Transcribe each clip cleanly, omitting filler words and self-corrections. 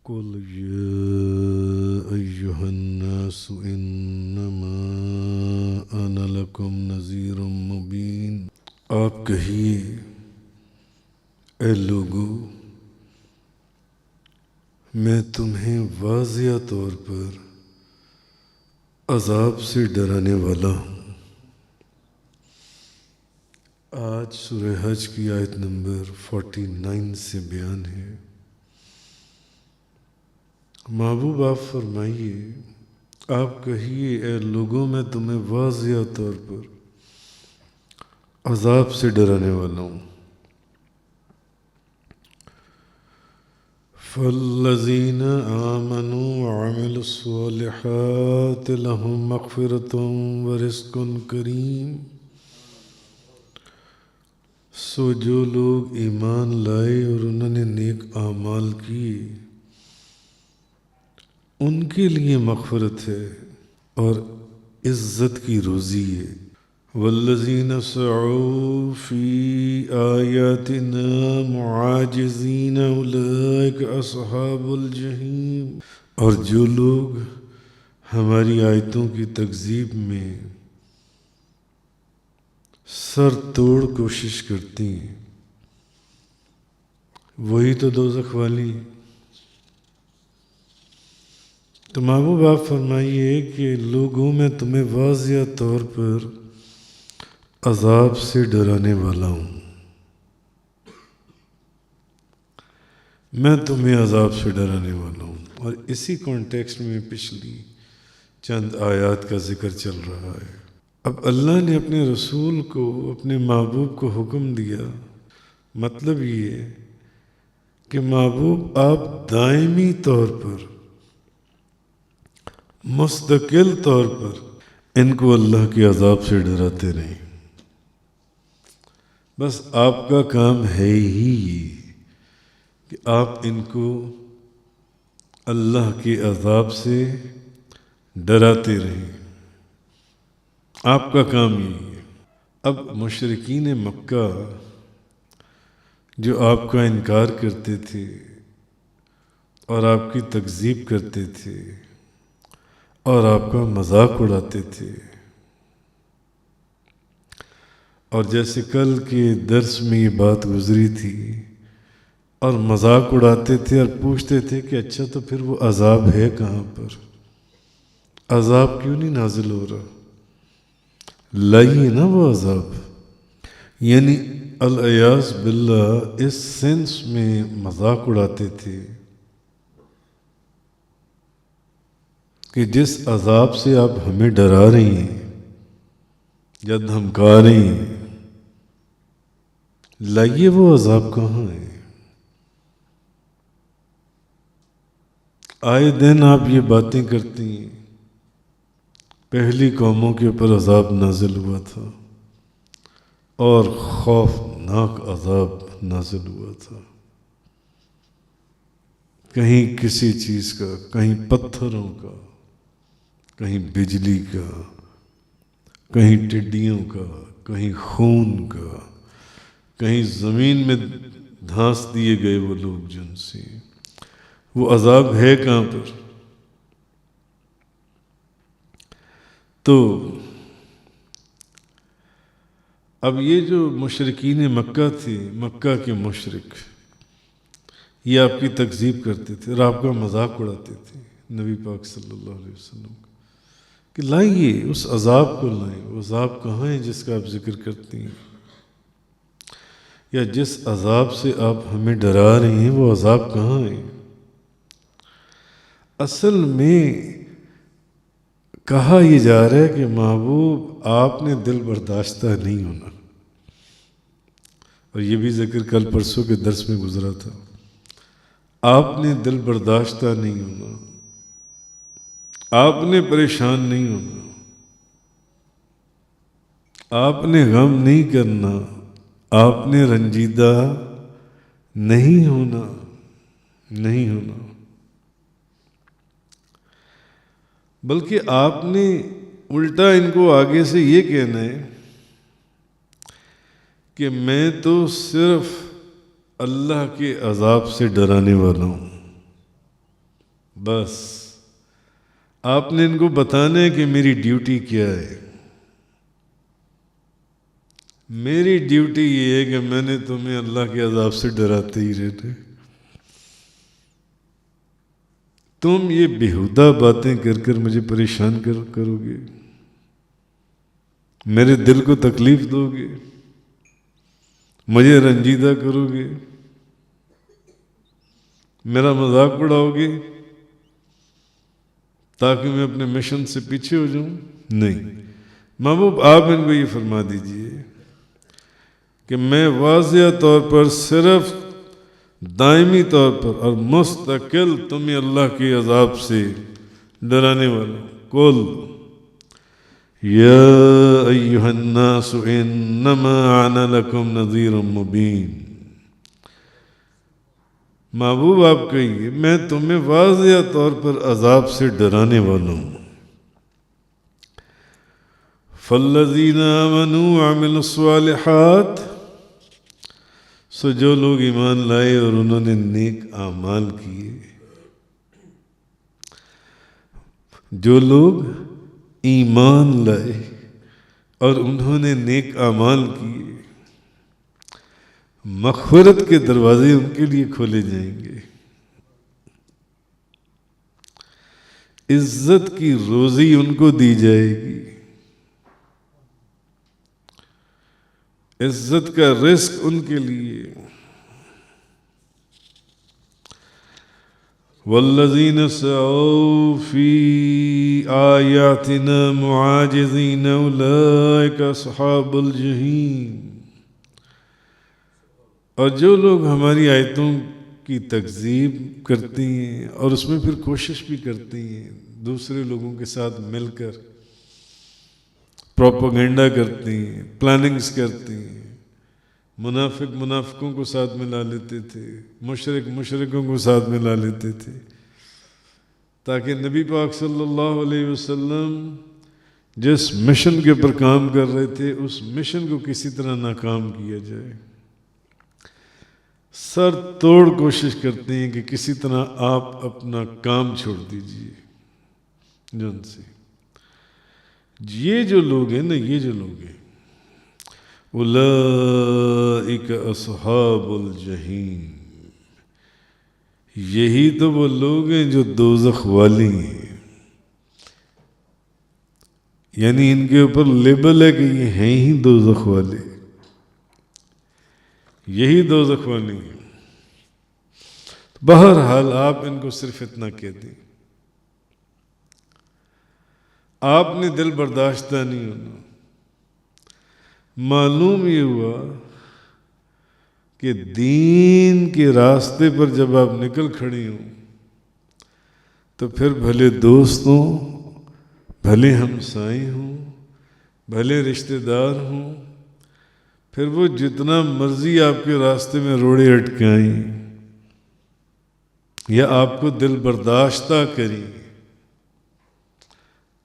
قل يا أيها الناس إنما أنا لكم نذير مبين۔ آپ کہیے اے لوگو، میں تمہیں واضح طور پر عذاب سے ڈرانے والا ہوں۔ آج سورہ حج کی آیت نمبر 49 سے بیان ہے۔ محبوب آپ فرمائیے، آپ کہیے اے لوگوں، میں تمہیں واضح طور پر عذاب سے ڈرانے والا ہوں۔ فالذین آمنوا وعملوا الصالحات لهم مغفرۃ ورزق کریم۔ سو جو لوگ ایمان لائے اور انہوں نے نیک اعمال کیے، ان کے لیے مغفرت ہے اور عزت کی روزی ہے۔ والذین سعوا فی آیاتنا معاجزین اولئک اصحاب الجحیم۔ اور جو لوگ ہماری آیتوں کی تکذیب میں سر توڑ کوشش کرتی ہیں، وہی تو دوزخ والی ہیں۔ تو محبوب آپ فرمائیے کہ لوگوں میں تمہیں واضح طور پر عذاب سے ڈرانے والا ہوں۔ میں تمہیں عذاب سے ڈرانے والا ہوں۔ اور اسی کانٹیکسٹ میں پچھلی چند آیات کا ذکر چل رہا ہے۔ اب اللہ نے اپنے رسول کو، اپنے محبوب کو حکم دیا، مطلب یہ کہ محبوب آپ دائمی طور پر، مستقل طور پر ان کو اللہ کے عذاب سے ڈراتے رہیں۔ بس آپ کا کام ہے ہی یہ کہ آپ ان کو اللہ کے عذاب سے ڈراتے رہیں۔ آپ کا کام یہی ہے۔ اب مشرکین مکہ جو آپ کا انکار کرتے تھے اور آپ کی تکذیب کرتے تھے اور آپ کا مذاق اڑاتے تھے، اور جیسے کل کے درس میں یہ بات گزری تھی، اور مذاق اڑاتے تھے اور پوچھتے تھے کہ اچھا تو پھر وہ عذاب ہے کہاں پر؟ عذاب کیوں نہیں نازل ہو رہا؟ لائیے نا وہ عذاب۔ یعنی العیاذ باللہ اس سینس میں مذاق اڑاتے تھے کہ جس عذاب سے آپ ہمیں ڈرا رہی ہیں یا دھمکا رہی ہیں، لائیے وہ عذاب کہاں ہے؟ آئے دن آپ یہ باتیں کرتی ہیں۔ پہلی قوموں کے اوپر عذاب نازل ہوا تھا اور خوفناک عذاب نازل ہوا تھا، کہیں کسی چیز کا، کہیں پتھروں کا، کہیں بجلی کا، کہیں ٹڈیوں کا، کہیں خون کا، کہیں زمین میں دھانس دیے گئے وہ لوگ جن سے۔ وہ عذاب ہے کہاں پر؟ تو اب یہ جو مشرکین مکہ تھے، مکہ کے مشرک، یہ آپ کی تکذیب کرتے تھے اور آپ کا مذاق اڑاتے تھے نبی پاک صلی اللہ علیہ وسلم کا، کہ لائیے اس عذاب کو لائیں۔ وہ عذاب کہاں ہے جس کا آپ ذکر کرتی ہیں؟ یا جس عذاب سے آپ ہمیں ڈرا رہی ہیں وہ عذاب کہاں ہے؟ اصل میں کہا یہ جا رہا ہے کہ محبوب آپ نے دل برداشتہ نہیں ہونا، اور یہ بھی ذکر کل پرسوں کے درس میں گزرا تھا۔ آپ نے دل برداشتہ نہیں ہونا، آپ نے پریشان نہیں ہونا، آپ نے غم نہیں کرنا، آپ نے رنجیدہ نہیں ہونا، نہیں ہونا، بلکہ آپ نے الٹا ان کو آگے سے یہ کہنا ہے کہ میں تو صرف اللہ کے عذاب سے ڈرانے والا ہوں۔ بس آپ نے ان کو بتانا ہے کہ میری ڈیوٹی کیا ہے. میری ڈیوٹی یہ ہے کہ میں نے تمہیں اللہ کے عذاب سے ڈراتے ہی رہنا. تم یہ بیہودہ باتیں کر کر مجھے پریشان کرو گے، میرے دل کو تکلیف دو گے، مجھے رنجیدہ کرو گے، میرا مذاق اڑاؤ گے تاکہ میں اپنے مشن سے پیچھے ہو جاؤں. نہیں محبوب، آپ ان کو یہ فرما دیجئے کہ میں واضح طور پر صرف دائمی طور پر اور مستقل تمہیں اللہ کے عذاب سے ڈرانے والا ہوں. قل یا ایہا الناس انما انا لکم نذیر مبین. محبوب آپ کہیے میں تمہیں واضح طور پر عذاب سے ڈرانے والا ہوں. فالذین آمنوا وعملوا الصالحات، سو جو لوگ ایمان لائے اور انہوں نے نیک اعمال کیے، جو لوگ ایمان لائے اور انہوں نے نیک اعمال کیے، مغفرت کے دروازے ان کے لیے کھولے جائیں گے، عزت کی روزی ان کو دی جائے گی، عزت کا رزق ان کے لیے. والذین سعوا فی آیاتنا معاجزین اولئک اصحاب الجحیم. اور جو لوگ ہماری آیتوں کی تکذیب کرتی ہیں اور اس میں پھر کوشش بھی کرتی ہیں، دوسرے لوگوں کے ساتھ مل کر پروپیگنڈا کرتی ہیں، پلاننگز کرتی ہیں، منافقوں کو ساتھ ملا لیتے تھے، مشرکوں کو ساتھ ملا لیتے تھے، تاکہ نبی پاک صلی اللہ علیہ وسلم جس مشن کے پر کام کر رہے تھے اس مشن کو کسی طرح ناکام کیا جائے. سر توڑ کوشش کرتے ہیں کہ کسی طرح آپ اپنا کام چھوڑ دیجئے. جن سے یہ جو لوگ ہیں نا، یہ جو لوگ ہیں، اولئک اصحاب الجحیم، یہی تو وہ لوگ ہیں جو دوزخ والی ہیں. یعنی ان کے اوپر لیبل ہے کہ یہ ہیں ہی دوزخ والے، یہی دوزخ والی ہیں. بہرحال آپ ان کو صرف اتنا کہہ دیں، آپ نے دل برداشتہ نہیں ہونا. معلوم یہ ہوا کہ دین کے راستے پر جب آپ نکل کھڑی ہوں تو پھر بھلے دوست ہوں، بھلے ہمسائے ہوں، بھلے رشتہ دار ہوں، پھر وہ جتنا مرضی آپ کے راستے میں روڑے اٹکائیں یا آپ کو دل برداشتہ کریں،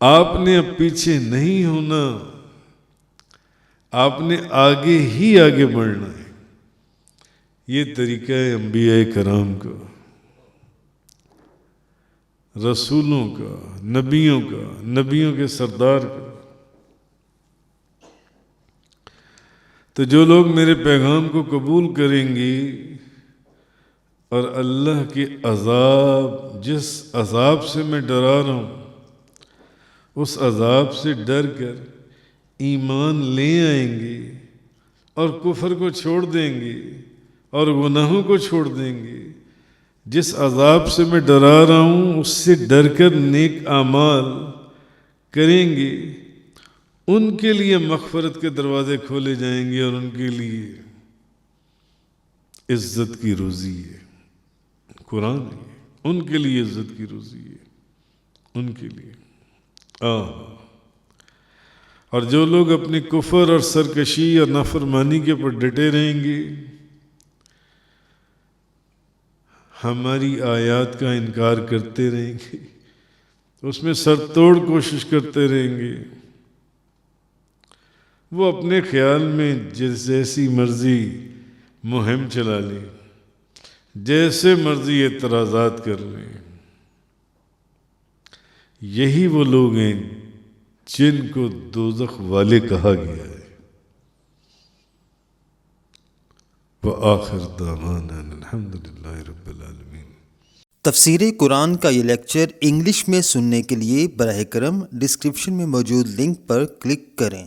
آپ نے اب پیچھے نہیں ہونا، آپ نے آگے ہی آگے بڑھنا ہے. یہ طریقہ ہے انبیاء کرام کا، رسولوں کا، نبیوں کے سردار کا. تو جو لوگ میرے پیغام کو قبول کریں گے اور اللہ کے عذاب، جس عذاب سے میں ڈرا رہا ہوں، اس عذاب سے ڈر کر ایمان لے آئیں گے اور کفر کو چھوڑ دیں گے اور گناہوں کو چھوڑ دیں گے، جس عذاب سے میں ڈرا رہا ہوں اس سے ڈر کر نیک اعمال کریں گے، ان کے لیے مغفرت کے دروازے کھولے جائیں گے اور ان کے لیے عزت کی روزی ہے. قرآن ہے، ان کے لیے عزت کی روزی ہے، ان کے لیے. اور جو لوگ اپنی کفر اور سرکشی اور نافرمانی کے پر ڈٹے رہیں گے، ہماری آیات کا انکار کرتے رہیں گے، اس میں سر توڑ کوشش کرتے رہیں گے، وہ اپنے خیال میں جیسی مرضی مہم چلا لیں، جیسے مرضی اعتراضات کر لیں، یہی وہ لوگ ہیں جن کو دوزخ والے کہا گیا ہے۔ وآخر دعوانا الحمد للہ رب العالمین۔ تفسیر قرآن کا یہ لیکچر انگلش میں سننے کے لیے براہ کرم ڈسکرپشن میں موجود لنک پر کلک کریں۔